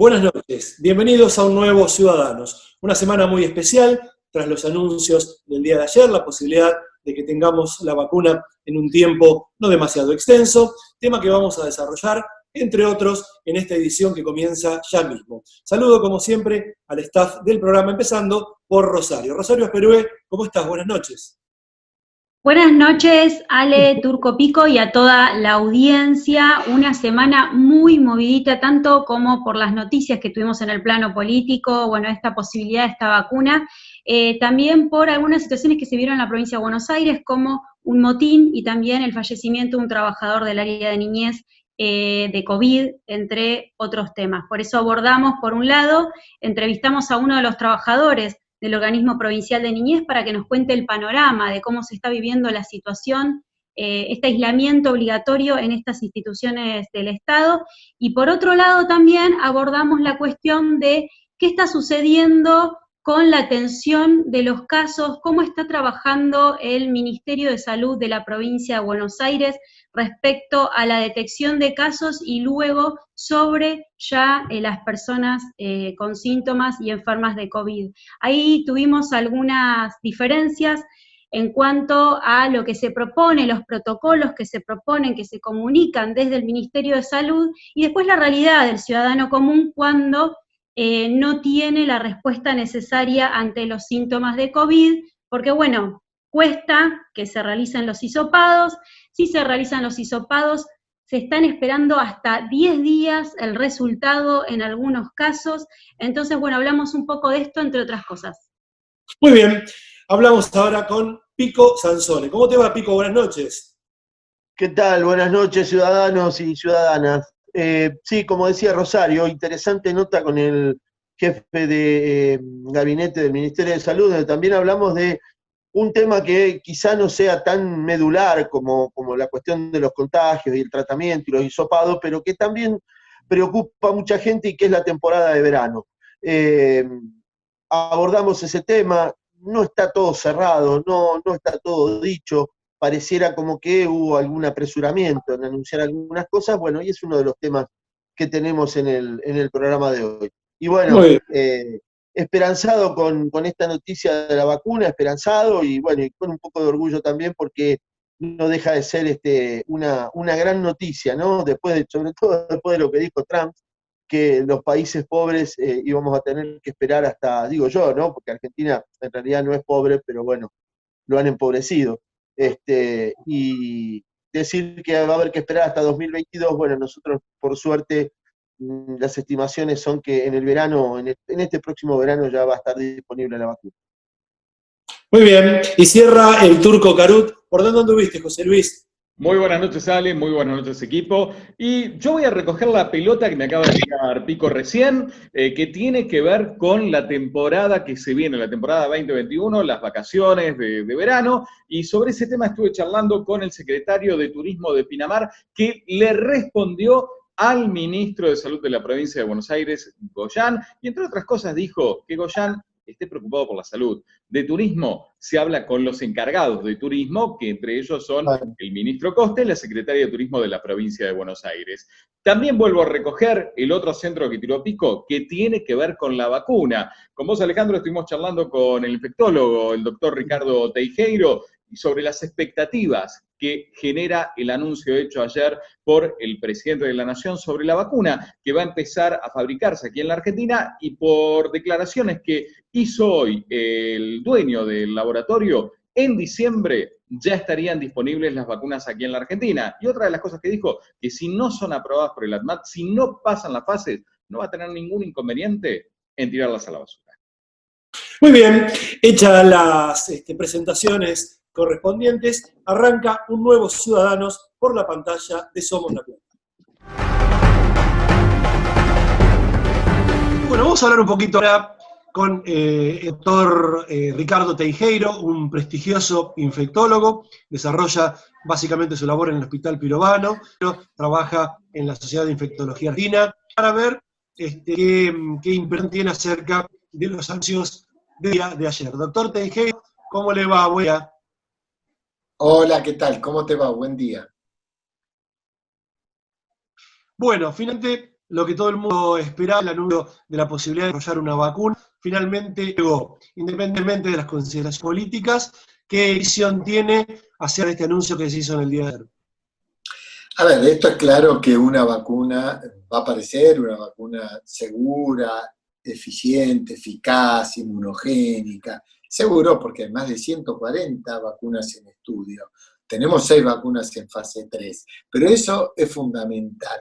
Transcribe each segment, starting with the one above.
Buenas noches, bienvenidos a un nuevo Ciudadanos. Una semana muy especial, tras los anuncios del día de ayer, la posibilidad de que tengamos la vacuna en un tiempo no demasiado extenso, tema que vamos a desarrollar, entre otros, en esta edición que comienza ya mismo. Saludo, como siempre, al staff del programa, empezando por Rosario. Rosario Asperue, ¿cómo estás? Buenas noches. Buenas noches, Ale, Turco Pico y a toda la audiencia. Una semana muy movidita, tanto como por las noticias que tuvimos en el plano político, bueno, esta posibilidad de esta vacuna, también por algunas situaciones que se vieron en la provincia de Buenos Aires, como un motín y también el fallecimiento de un trabajador del área de niñez de COVID, entre otros temas. Por eso abordamos, por un lado, entrevistamos a uno de los trabajadores del Organismo Provincial de Niñez para que nos cuente el panorama de cómo se está viviendo la situación, este aislamiento obligatorio en estas instituciones del Estado. Y por otro lado también abordamos la cuestión de qué está sucediendo con la atención de los casos, cómo está trabajando el Ministerio de Salud de la provincia de Buenos Aires respecto a la detección de casos y luego sobre ya las personas con síntomas y enfermas de COVID. Ahí tuvimos algunas diferencias en cuanto a lo que se propone, los protocolos que se proponen, que se comunican desde el Ministerio de Salud, y después la realidad del ciudadano común cuando no tiene la respuesta necesaria ante los síntomas de COVID, porque bueno, cuesta que se realicen los hisopados. Si se realizan los hisopados, se están esperando hasta 10 días el resultado en algunos casos. Entonces, bueno, hablamos un poco de esto, entre otras cosas. Muy bien, hablamos ahora con Pico Sansone. ¿Cómo te va, Pico? Buenas noches. ¿Qué tal? Buenas noches, ciudadanos y ciudadanas. Sí, como decía Rosario, interesante nota con el jefe de gabinete del Ministerio de Salud, donde también hablamos de un tema que quizá no sea tan medular como la cuestión de los contagios y el tratamiento y los hisopados, pero que también preocupa a mucha gente y que es la temporada de verano. Abordamos ese tema, no está todo cerrado, no está todo dicho, pareciera como que hubo algún apresuramiento en anunciar algunas cosas, bueno, y es uno de los temas que tenemos en el programa de hoy. Y bueno, esperanzado con esta noticia de la vacuna, esperanzado y bueno, y con un poco de orgullo también porque no deja de ser una gran noticia, ¿no? Sobre todo después de lo que dijo Trump, que los países pobres íbamos a tener que esperar hasta, digo yo, ¿no? Porque Argentina en realidad no es pobre, pero bueno, lo han empobrecido. Y decir que va a haber que esperar hasta 2022, bueno, nosotros por suerte las estimaciones son que en el verano, en este próximo verano ya va a estar disponible la vacuna. Muy bien, y cierra el Turco Carut. ¿Por dónde anduviste, José Luis? Muy buenas noches, Ale, muy buenas noches, equipo. Y yo voy a recoger la pelota que me acaba de tirar Pico recién, que tiene que ver con la temporada que se viene, la temporada 2021, las vacaciones de verano, y sobre ese tema estuve charlando con el secretario de Turismo de Pinamar, que le respondió al ministro de Salud de la provincia de Buenos Aires, Goyán, y entre otras cosas dijo que Goyán esté preocupado por la salud. De turismo se habla con los encargados de turismo, que entre ellos son el ministro Costa y la secretaria de Turismo de la provincia de Buenos Aires. También vuelvo a recoger el otro centro que tiró Pico, que tiene que ver con la vacuna. Con vos, Alejandro, estuvimos charlando con el infectólogo, el doctor Ricardo Teijeiro, y sobre las expectativas que genera el anuncio hecho ayer por el presidente de la Nación sobre la vacuna, que va a empezar a fabricarse aquí en la Argentina, y por declaraciones que hizo hoy el dueño del laboratorio, en diciembre ya estarían disponibles las vacunas aquí en la Argentina. Y otra de las cosas que dijo, que si no son aprobadas por el ANMAT, si no pasan las fases, no va a tener ningún inconveniente en tirarlas a la basura. Muy bien, hechas las presentaciones correspondientes, arranca un nuevo Ciudadanos por la pantalla de Somos la Plata. Bueno, vamos a hablar un poquito ahora con el doctor Ricardo Teijeiro, un prestigioso infectólogo, desarrolla básicamente su labor en el Hospital Pirovano, pero trabaja en la Sociedad de Infectología Argentina, para ver qué impresión tiene acerca de los anuncios del día de ayer. Doctor Teijeiro, ¿cómo le va? Buen día. Hola, ¿qué tal? ¿Cómo te va? Buen día. Bueno, finalmente lo que todo el mundo esperaba, el anuncio de la posibilidad de desarrollar una vacuna, finalmente llegó, independientemente de las consideraciones políticas. ¿Qué visión tiene hacia este anuncio que se hizo en el día de ayer? A ver, esto es claro que una vacuna va a aparecer, una vacuna segura, eficiente, eficaz, inmunogénica. Seguro porque hay más de 140 vacunas en estudio. Tenemos 6 vacunas en fase 3, pero eso es fundamental.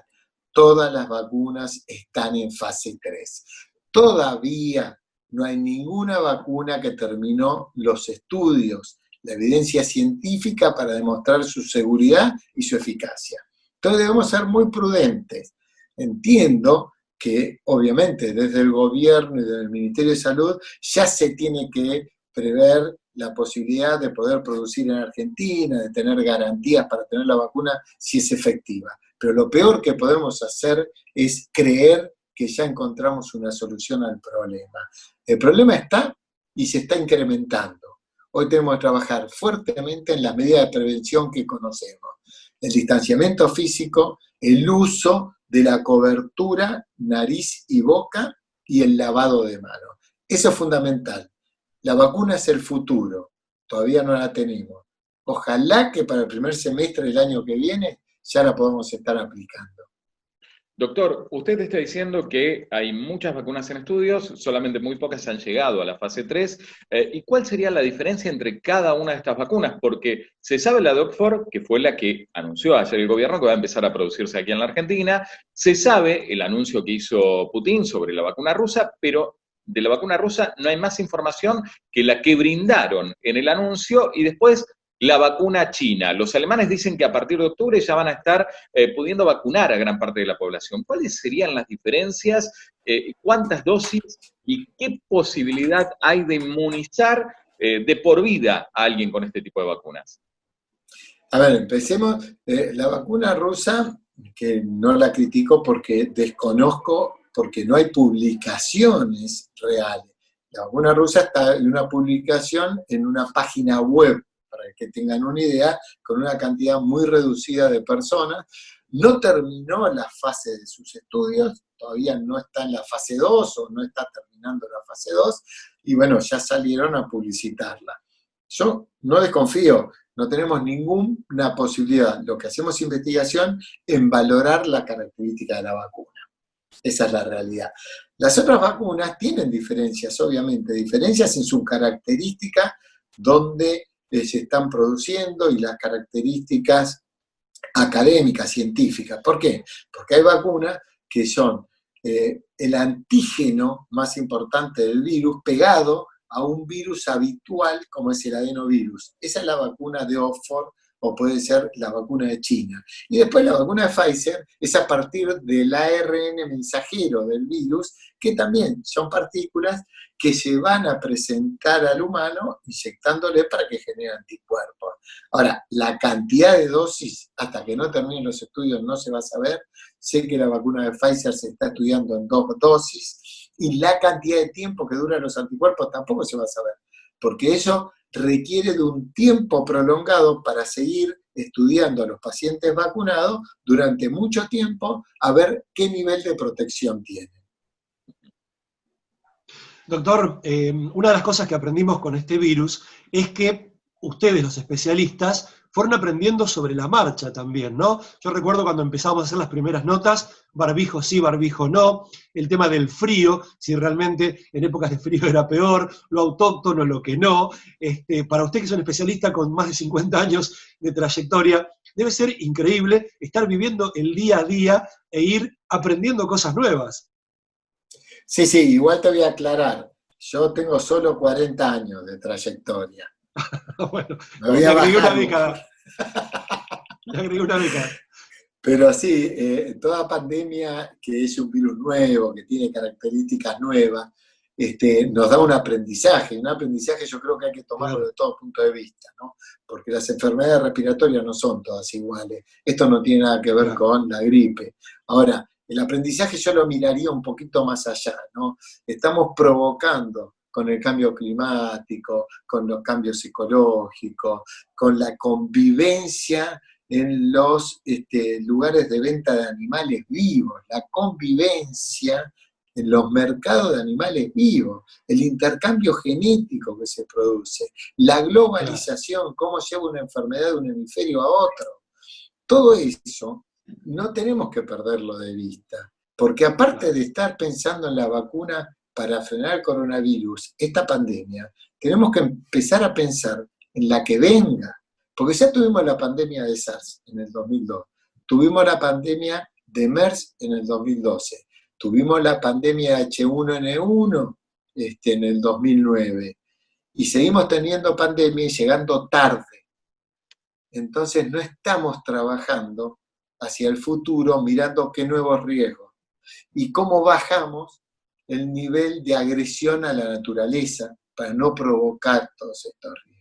Todas las vacunas están en fase 3. Todavía no hay ninguna vacuna que terminó los estudios, la evidencia científica para demostrar su seguridad y su eficacia. Entonces debemos ser muy prudentes. Entiendo que obviamente desde el gobierno y desde el Ministerio de Salud ya se tiene que prever la posibilidad de poder producir en Argentina, de tener garantías para tener la vacuna si es efectiva. Pero lo peor que podemos hacer es creer que ya encontramos una solución al problema. El problema está y se está incrementando. Hoy tenemos que trabajar fuertemente en las medidas de prevención que conocemos. El distanciamiento físico, el uso de la cobertura, nariz y boca y el lavado de manos. Eso es fundamental. La vacuna es el futuro, todavía no la tenemos. Ojalá que para el primer semestre del año que viene ya la podamos estar aplicando. Doctor, usted está diciendo que hay muchas vacunas en estudios, solamente muy pocas han llegado a la fase 3. ¿Y cuál sería la diferencia entre cada una de estas vacunas? Porque se sabe la de Oxford, que fue la que anunció ayer el gobierno que va a empezar a producirse aquí en la Argentina. Se sabe el anuncio que hizo Putin sobre la vacuna rusa, pero de la vacuna rusa no hay más información que la que brindaron en el anuncio y después la vacuna china. Los alemanes dicen que a partir de octubre ya van a estar pudiendo vacunar a gran parte de la población. ¿Cuáles serían las diferencias? ¿Cuántas dosis? ¿Y qué posibilidad hay de inmunizar de por vida a alguien con este tipo de vacunas? A ver, empecemos. La vacuna rusa, que no la critico porque desconozco, porque no hay publicaciones reales. La vacuna rusa está en una publicación en una página web, para que tengan una idea, con una cantidad muy reducida de personas. No terminó la fase de sus estudios, todavía no está en la fase 2 o no está terminando la fase 2, y bueno, ya salieron a publicitarla. Yo no desconfío, no tenemos ninguna posibilidad. Lo que hacemos es investigación en valorar la característica de la vacuna. Esa es la realidad. Las otras vacunas tienen diferencias, obviamente, diferencias en su característica, donde se están produciendo y las características académicas, científicas. ¿Por qué? Porque hay vacunas que son el antígeno más importante del virus pegado a un virus habitual como es el adenovirus. Esa es la vacuna de Oxford o puede ser la vacuna de China. Y después la vacuna de Pfizer es a partir del ARN mensajero del virus, que también son partículas que se van a presentar al humano inyectándole para que genere anticuerpos. Ahora, la cantidad de dosis, hasta que no terminen los estudios, no se va a saber. Sé que la vacuna de Pfizer se está estudiando en 2 dosis, y la cantidad de tiempo que duran los anticuerpos tampoco se va a saber, porque eso requiere de un tiempo prolongado para seguir estudiando a los pacientes vacunados durante mucho tiempo a ver qué nivel de protección tienen. Doctor, una de las cosas que aprendimos con este virus es que ustedes, los especialistas, fueron aprendiendo sobre la marcha también, ¿no? Yo recuerdo cuando empezamos a hacer las primeras notas, barbijo sí, barbijo no, el tema del frío, si realmente en épocas de frío era peor, lo autóctono, lo que no. Para usted que es un especialista con más de 50 años de trayectoria, debe ser increíble estar viviendo el día a día e ir aprendiendo cosas nuevas. Sí, igual te voy a aclarar. Yo tengo solo 40 años de trayectoria. Bueno, me voy le a agregué bajar una década. Le agregué una década. Pero sí, toda pandemia que es un virus nuevo, que tiene características nuevas, nos da un aprendizaje yo creo que hay que tomarlo de todo punto de vista, ¿no? Porque las enfermedades respiratorias no son todas iguales. Esto no tiene nada que ver con la gripe. Ahora, el aprendizaje yo lo miraría un poquito más allá, ¿no? Estamos provocando con el cambio climático, con los cambios ecológicos, con la convivencia en los lugares de venta de animales vivos, la convivencia en los mercados de animales vivos, el intercambio genético que se produce, la globalización, cómo lleva una enfermedad de un hemisferio a otro. Todo eso no tenemos que perderlo de vista, porque aparte de estar pensando en la vacuna para frenar el coronavirus, esta pandemia, tenemos que empezar a pensar en la que venga, porque ya tuvimos la pandemia de SARS en el 2002, tuvimos la pandemia de MERS en el 2012, tuvimos la pandemia H1N1 en el 2009, y seguimos teniendo pandemia y llegando tarde. Entonces no estamos trabajando hacia el futuro mirando qué nuevos riesgos y cómo bajamos el nivel de agresión a la naturaleza para no provocar todos estos riesgos.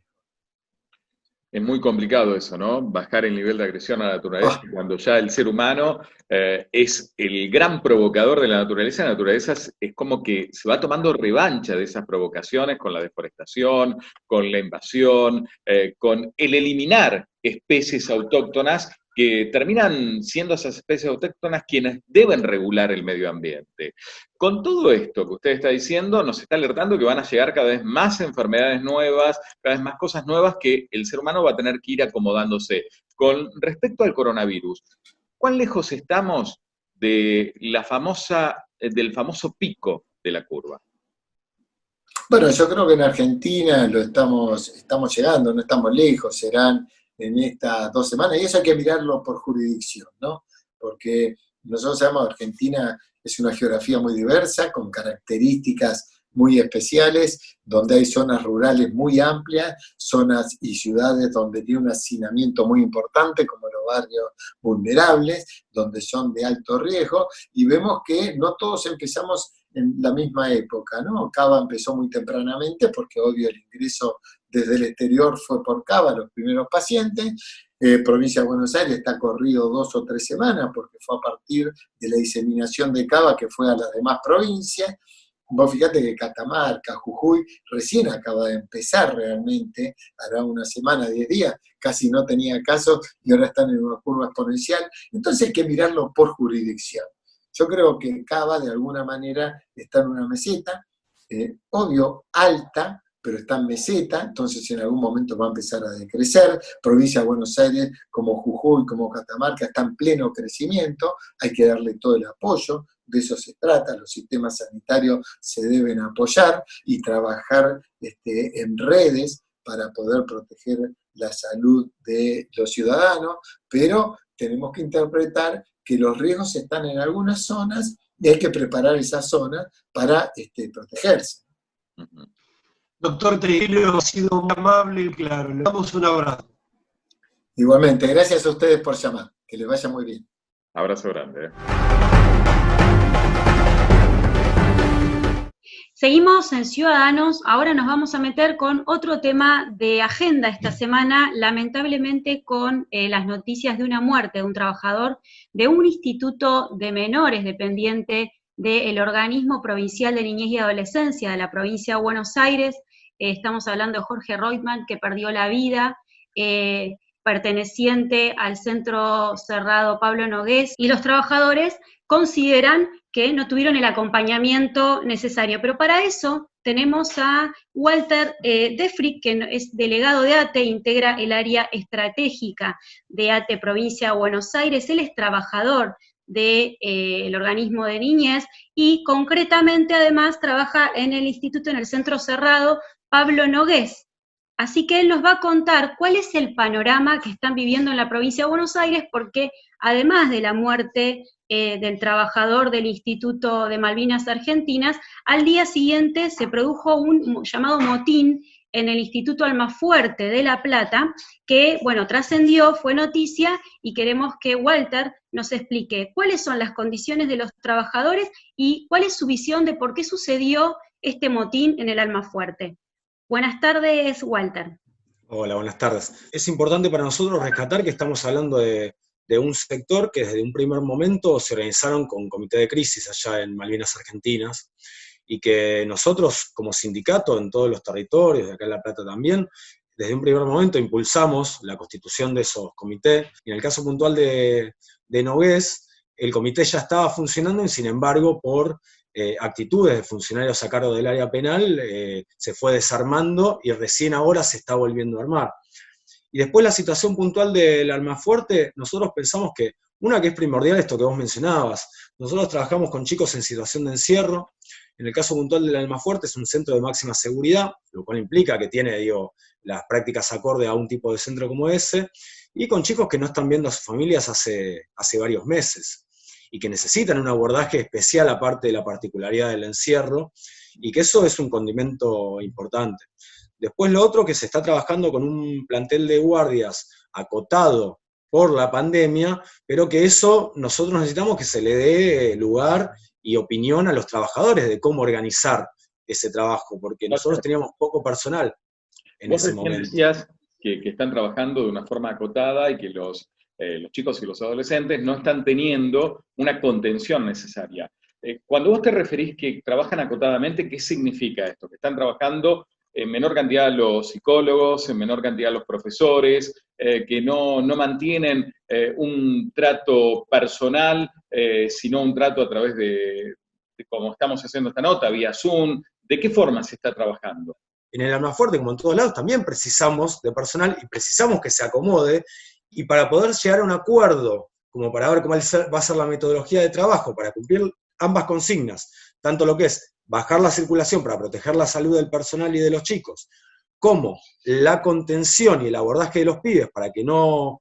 Es muy complicado eso, ¿no? Bajar el nivel de agresión a la naturaleza cuando ya el ser humano es el gran provocador de la naturaleza es como que se va tomando revancha de esas provocaciones con la deforestación, con la invasión, con el eliminar especies autóctonas que terminan siendo esas especies autóctonas quienes deben regular el medio ambiente. Con todo esto que usted está diciendo, nos está alertando que van a llegar cada vez más enfermedades nuevas, cada vez más cosas nuevas que el ser humano va a tener que ir acomodándose. Con respecto al coronavirus, ¿cuán lejos estamos de del famoso pico de la curva? Bueno, yo creo que en Argentina estamos llegando, no estamos lejos, serán en estas 2 semanas, y eso hay que mirarlo por jurisdicción, ¿no? Porque nosotros sabemos que Argentina es una geografía muy diversa, con características muy especiales, donde hay zonas rurales muy amplias, zonas y ciudades donde tiene un hacinamiento muy importante, como los barrios vulnerables, donde son de alto riesgo, y vemos que no todos empezamos en la misma época, ¿no? Cava empezó muy tempranamente, porque obvio el ingreso desde el exterior fue por Cava, los primeros pacientes. Provincia de Buenos Aires está corrido 2 o 3 semanas, porque fue a partir de la diseminación de Cava que fue a las demás provincias. Vos fíjate que Catamarca, Jujuy, recién acaba de empezar realmente, hará una semana, 10 días, casi no tenía casos y ahora están en una curva exponencial. Entonces hay que mirarlo por jurisdicción. Yo creo que Cava de alguna manera está en una meseta, obvio alta, pero está en meseta, entonces en algún momento va a empezar a decrecer. Provincia de Buenos Aires, como Jujuy, como Catamarca, está en pleno crecimiento, hay que darle todo el apoyo, de eso se trata, los sistemas sanitarios se deben apoyar y trabajar en redes para poder proteger la salud de los ciudadanos, pero tenemos que interpretar que los riesgos están en algunas zonas y hay que preparar esas zonas para protegerse. Doctor Trigueros, ha sido muy amable y claro. Le damos un abrazo. Igualmente, gracias a ustedes por llamar. Que les vaya muy bien. Abrazo grande. Seguimos en Ciudadanos, ahora nos vamos a meter con otro tema de agenda esta semana, lamentablemente con las noticias de una muerte de un trabajador de un instituto de menores dependiente del Organismo Provincial de Niñez y Adolescencia de la provincia de Buenos Aires. Estamos hablando de Jorge Reutemann, que perdió la vida, perteneciente al Centro Cerrado Pablo Nogués, y los trabajadores consideran que no tuvieron el acompañamiento necesario. Pero para eso tenemos a Walter Defrick, que es delegado de ATE, integra el área estratégica de ATE Provincia de Buenos Aires. Él es trabajador del organismo de niñez y concretamente además trabaja en el instituto, en el Centro Cerrado Pablo Nogués. Así que él nos va a contar cuál es el panorama que están viviendo en la provincia de Buenos Aires, porque además de la muerte del trabajador del Instituto de Malvinas Argentinas, al día siguiente se produjo un llamado motín en el Instituto Almafuerte de La Plata, que, bueno, trascendió, fue noticia, y queremos que Walter nos explique cuáles son las condiciones de los trabajadores y cuál es su visión de por qué sucedió este motín en el Almafuerte. Buenas tardes, Walter. Hola, buenas tardes. Es importante para nosotros rescatar que estamos hablando de un sector que desde un primer momento se organizaron con comité de crisis allá en Malvinas Argentinas, y que nosotros como sindicato en todos los territorios, de acá en La Plata también, desde un primer momento impulsamos la constitución de esos comités, y en el caso puntual de Nogués, el comité ya estaba funcionando y sin embargo por actitudes de funcionarios a cargo del área penal se fue desarmando y recién ahora se está volviendo a armar. Y después la situación puntual del Almafuerte, nosotros pensamos que una que es primordial, esto que vos mencionabas, nosotros trabajamos con chicos en situación de encierro. En el caso puntual del Almafuerte es un centro de máxima seguridad, lo cual implica que tiene, las prácticas acorde a un tipo de centro como ese, y con chicos que no están viendo a sus familias hace varios meses, y que necesitan un abordaje especial aparte de la particularidad del encierro, y que eso es un condimento importante. Después lo otro, que se está trabajando con un plantel de guardias acotado por la pandemia, pero que eso nosotros necesitamos que se le dé lugar y opinión a los trabajadores de cómo organizar ese trabajo, porque nosotros teníamos poco personal en ese momento. Decías que están trabajando de una forma acotada y que los chicos y los adolescentes no están teniendo una contención necesaria. Cuando vos te referís que trabajan acotadamente, ¿qué significa esto? ¿Que están trabajando en menor cantidad los psicólogos, en menor cantidad los profesores, que no mantienen un trato personal, sino un trato a través de como estamos haciendo esta nota, vía Zoom? ¿De qué forma se está trabajando? En el Almafuerte, como en todos lados, también precisamos de personal y precisamos que se acomode, y para poder llegar a un acuerdo, como para ver cómo va a ser la metodología de trabajo, para cumplir ambas consignas, tanto lo que es bajar la circulación para proteger la salud del personal y de los chicos, como la contención y el abordaje de los pibes para que no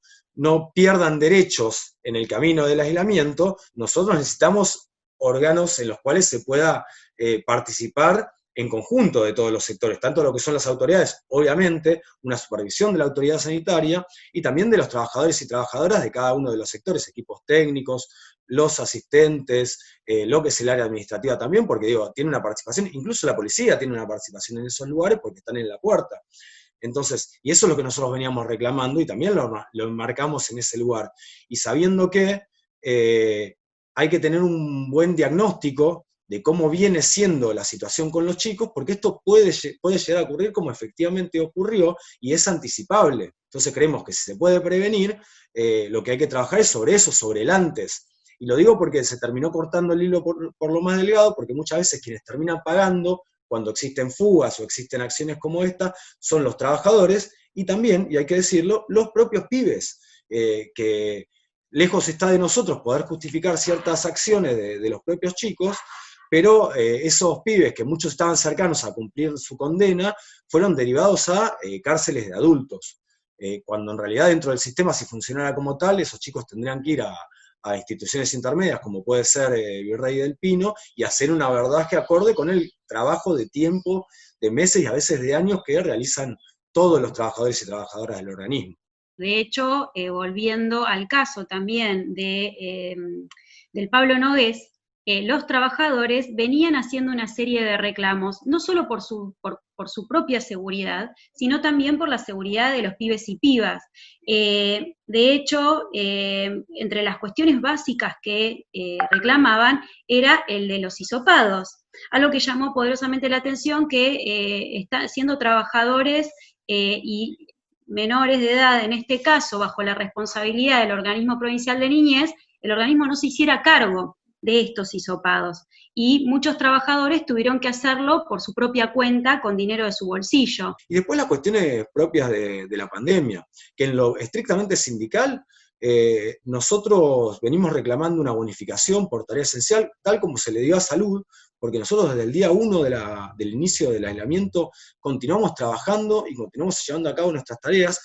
pierdan derechos en el camino del aislamiento, nosotros necesitamos órganos en los cuales se pueda participar en conjunto de todos los sectores, tanto lo que son las autoridades, obviamente, una supervisión de la autoridad sanitaria, y también de los trabajadores y trabajadoras de cada uno de los sectores, equipos técnicos, los asistentes, lo que es el área administrativa también, porque tiene una participación, incluso la policía tiene una participación en esos lugares porque están en la puerta. Entonces, y eso es lo que nosotros veníamos reclamando, y también lo enmarcamos en ese lugar, y sabiendo que hay que tener un buen diagnóstico de cómo viene siendo la situación con los chicos, porque esto puede llegar a ocurrir como efectivamente ocurrió, y es anticipable. Entonces creemos que si se puede prevenir, lo que hay que trabajar es sobre eso, sobre el antes. Y lo digo porque se terminó cortando el hilo por lo más delgado, porque muchas veces quienes terminan pagando cuando existen fugas o existen acciones como esta son los trabajadores, y también, y hay que decirlo, los propios pibes, que lejos está de nosotros poder justificar ciertas acciones de los propios chicos, pero esos pibes, que muchos estaban cercanos a cumplir su condena, fueron derivados a cárceles de adultos, cuando en realidad dentro del sistema, si funcionara como tal, esos chicos tendrían que ir a instituciones intermedias, como puede ser Virrey del Pino, y hacer un abordaje acorde con el trabajo de tiempo, de meses y a veces de años que realizan todos los trabajadores y trabajadoras del organismo. De hecho, volviendo al caso también del Pablo Nogués, los trabajadores venían haciendo una serie de reclamos, no solo por su propia seguridad, sino también por la seguridad de los pibes y pibas. De hecho, entre las cuestiones básicas que reclamaban era el de los hisopados, algo que llamó poderosamente la atención, que siendo trabajadores y menores de edad, en este caso, bajo la responsabilidad del Organismo Provincial de Niñez, el organismo no se hiciera cargo de estos hisopados, y muchos trabajadores tuvieron que hacerlo por su propia cuenta, con dinero de su bolsillo. Y después las cuestiones propias de la pandemia, que en lo estrictamente sindical, nosotros venimos reclamando una bonificación por tarea esencial, tal como se le dio a salud, porque nosotros desde el día 1 del inicio del aislamiento continuamos trabajando y continuamos llevando a cabo nuestras tareas,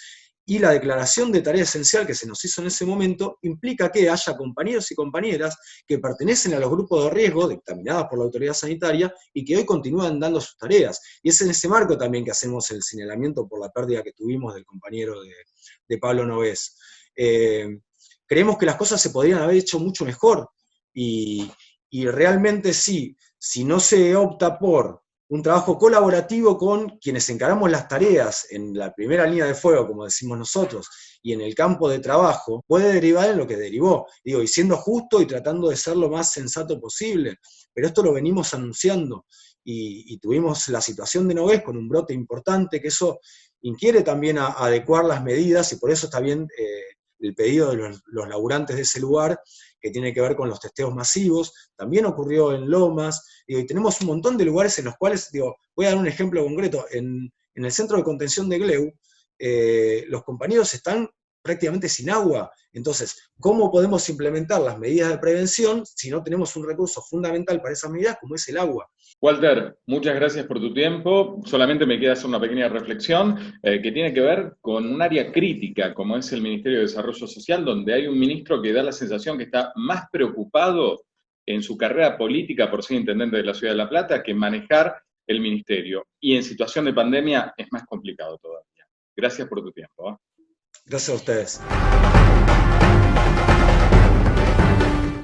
y la declaración de tarea esencial que se nos hizo en ese momento implica que haya compañeros y compañeras que pertenecen a los grupos de riesgo dictaminadas por la autoridad sanitaria y que hoy continúan dando sus tareas. Y es en ese marco también que hacemos el señalamiento por la pérdida que tuvimos del compañero de Pablo Nogués. Creemos que las cosas se podrían haber hecho mucho mejor, y realmente sí, si no se opta por un trabajo colaborativo con quienes encaramos las tareas en la primera línea de fuego, como decimos nosotros, y en el campo de trabajo, puede derivar en lo que derivó, y siendo justo y tratando de ser lo más sensato posible, pero esto lo venimos anunciando, y tuvimos la situación de Nogués con un brote importante, que eso inquiere también a adecuar las medidas, y por eso está bien el pedido de los laburantes de ese lugar, que tiene que ver con los testeos masivos. También ocurrió en Lomas, y tenemos un montón de lugares en los cuales, voy a dar un ejemplo concreto, en el centro de contención de Gleu, los compañeros están prácticamente sin agua. Entonces, ¿cómo podemos implementar las medidas de prevención si no tenemos un recurso fundamental para esas medidas como es el agua? Walter, muchas gracias por tu tiempo. Solamente me queda hacer una pequeña reflexión que tiene que ver con un área crítica, como es el Ministerio de Desarrollo Social, donde hay un ministro que da la sensación que está más preocupado en su carrera política por ser intendente de la Ciudad de La Plata que manejar el ministerio. Y en situación de pandemia es más complicado todavía. Gracias por tu tiempo. Gracias a ustedes.